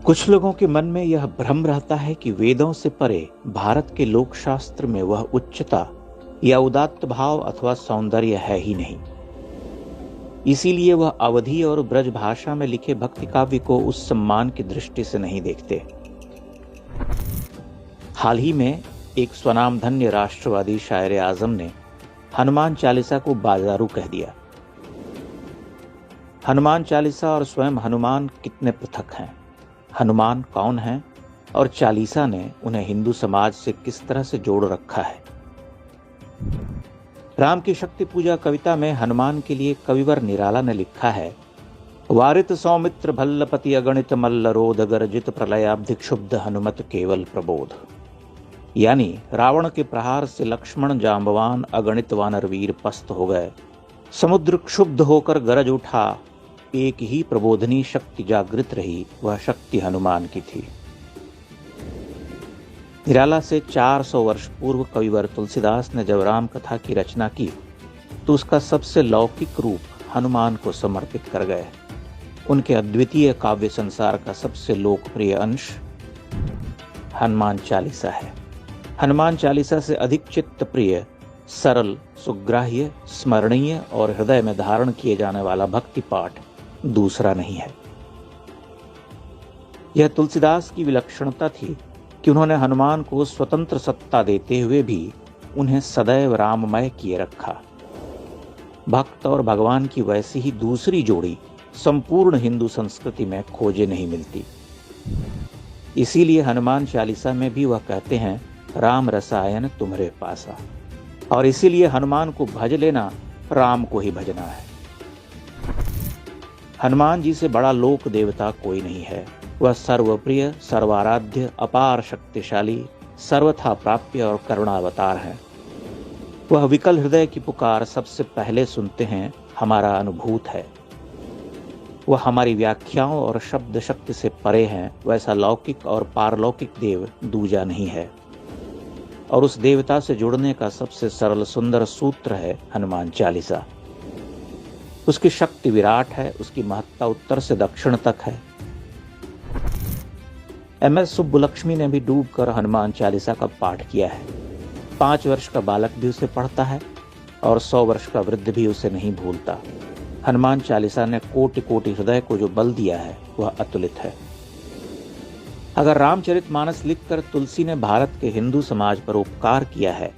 कुछ लोगों के मन में यह भ्रम रहता है कि वेदों से परे भारत के लोकशास्त्र में वह उच्चता या उदात्त भाव अथवा सौंदर्य है ही नहीं। इसीलिए वह अवधी और ब्रज भाषा में लिखे भक्ति काव्य को उस सम्मान की दृष्टि से नहीं देखते। हाल ही में एक स्वनामधन्य राष्ट्रवादी शायर आजम ने हनुमान चालीसा को बाजारू कह दिया। हनुमान चालीसा और स्वयं हनुमान कितने पृथक हैं। हनुमान कौन है और चालीसा ने उन्हें हिंदू समाज से किस तरह से जोड़ रखा है। राम की शक्ति पूजा कविता में हनुमान के लिए कविवर निराला ने लिखा है, वारित सौमित्र भल्लपति अगणित मल्ल रोध गर्जित प्रलयाब्धि क्षुब्ध हनुमत केवल प्रबोध। यानी रावण के प्रहार से लक्ष्मण जांबवान अगणित वानर वीर पस्त हो गए, समुद्र क्षुब्ध होकर गरज उठा, एक ही प्रबोधनी शक्ति जागृत रही, वह शक्ति हनुमान की थी। निराला से 400 वर्ष पूर्व कविवर तुलसीदास ने जब राम कथा की रचना की तो उसका सबसे लौकिक रूप हनुमान को समर्पित कर गए। उनके अद्वितीय काव्य संसार का सबसे लोकप्रिय अंश हनुमान चालीसा है। हनुमान चालीसा से अधिक चित्त प्रिय, सरल, सुग्राह्य, स्मरणीय और हृदय में धारण किए जाने वाला भक्ति पाठ दूसरा नहीं है। यह तुलसीदास की विलक्षणता थी कि उन्होंने हनुमान को स्वतंत्र सत्ता देते हुए भी उन्हें सदैव राममय किए रखा। भक्त और भगवान की वैसी ही दूसरी जोड़ी संपूर्ण हिंदू संस्कृति में खोजे नहीं मिलती। इसीलिए हनुमान चालीसा में भी वह कहते हैं, राम रसायन तुम्हारे पासा। और इसीलिए हनुमान को भज लेना राम को ही भजना है। हनुमान जी से बड़ा लोक देवता कोई नहीं है। वह सर्वप्रिय, सर्वाराध्य, अपार शक्तिशाली, सर्वथा प्राप्य और करुणावतार है। वह विकल हृदय की पुकार सबसे पहले सुनते हैं, हमारा अनुभूत है। वह हमारी व्याख्याओं और शब्द शक्ति से परे हैं। वैसा लौकिक और पारलौकिक देव दूजा नहीं है। और उस देवता से जुड़ने का सबसे सरल सुंदर सूत्र है हनुमान चालीसा। उसकी शक्ति विराट है, उसकी महत्ता उत्तर से दक्षिण तक है। एमएस सुब्बुलक्ष्मी ने भी डूबकर हनुमान चालीसा का पाठ किया है। 5 वर्ष का बालक भी उसे पढ़ता है और 100 वर्ष का वृद्ध भी उसे नहीं भूलता। हनुमान चालीसा ने कोटि कोटि हृदय को जो बल दिया है वह अतुलित है। अगर रामचरितमानस लिखकर तुलसी ने भारत के हिंदू समाज पर उपकार किया है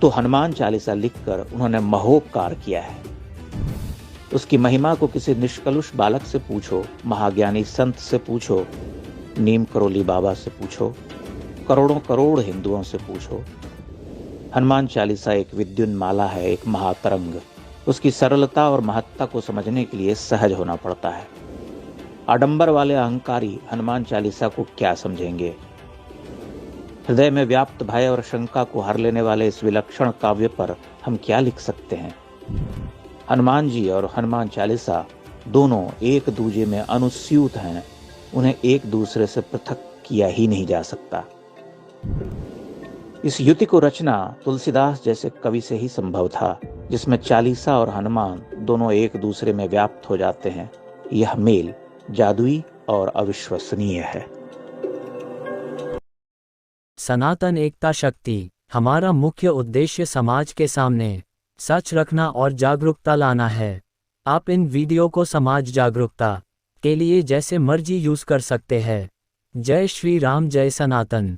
तो हनुमान चालीसा लिखकर उन्होंने महोपकार किया है। उसकी महिमा को किसी निष्कलुष बालक से पूछो, महाज्ञानी संत से पूछो, नीम करोली बाबा से पूछो, करोड़ों करोड़ हिंदुओं से पूछो। हनुमान चालीसा एक विद्युन्माला है, एक महातरंग। उसकी सरलता और महत्ता को समझने के लिए सहज होना पड़ता है। आडंबर वाले अहंकारी हनुमान चालीसा को क्या समझेंगे। हृदय में व्याप्त भय और शंका को हर लेने वाले इस विलक्षण काव्य पर हम क्या लिख सकते हैं। हनुमान जी और हनुमान चालीसा दोनों एक दूजे में अनुस्यूत हैं। उन्हें एक दूसरे से पृथक किया ही नहीं जा सकता। इस युति को रचना तुलसीदास जैसे कवि से ही संभव था, जिसमें चालीसा और हनुमान दोनों एक दूसरे में व्याप्त हो जाते हैं। यह मेल जादुई और अविश्वसनीय है। सनातन एकता शक्ति। हमारा मुख्य उद्देश्य समाज के सामने सच रखना और जागरूकता लाना है। आप इन वीडियो को समाज जागरूकता के लिए जैसे मर्जी यूज कर सकते हैं। जय श्री राम, जय सनातन।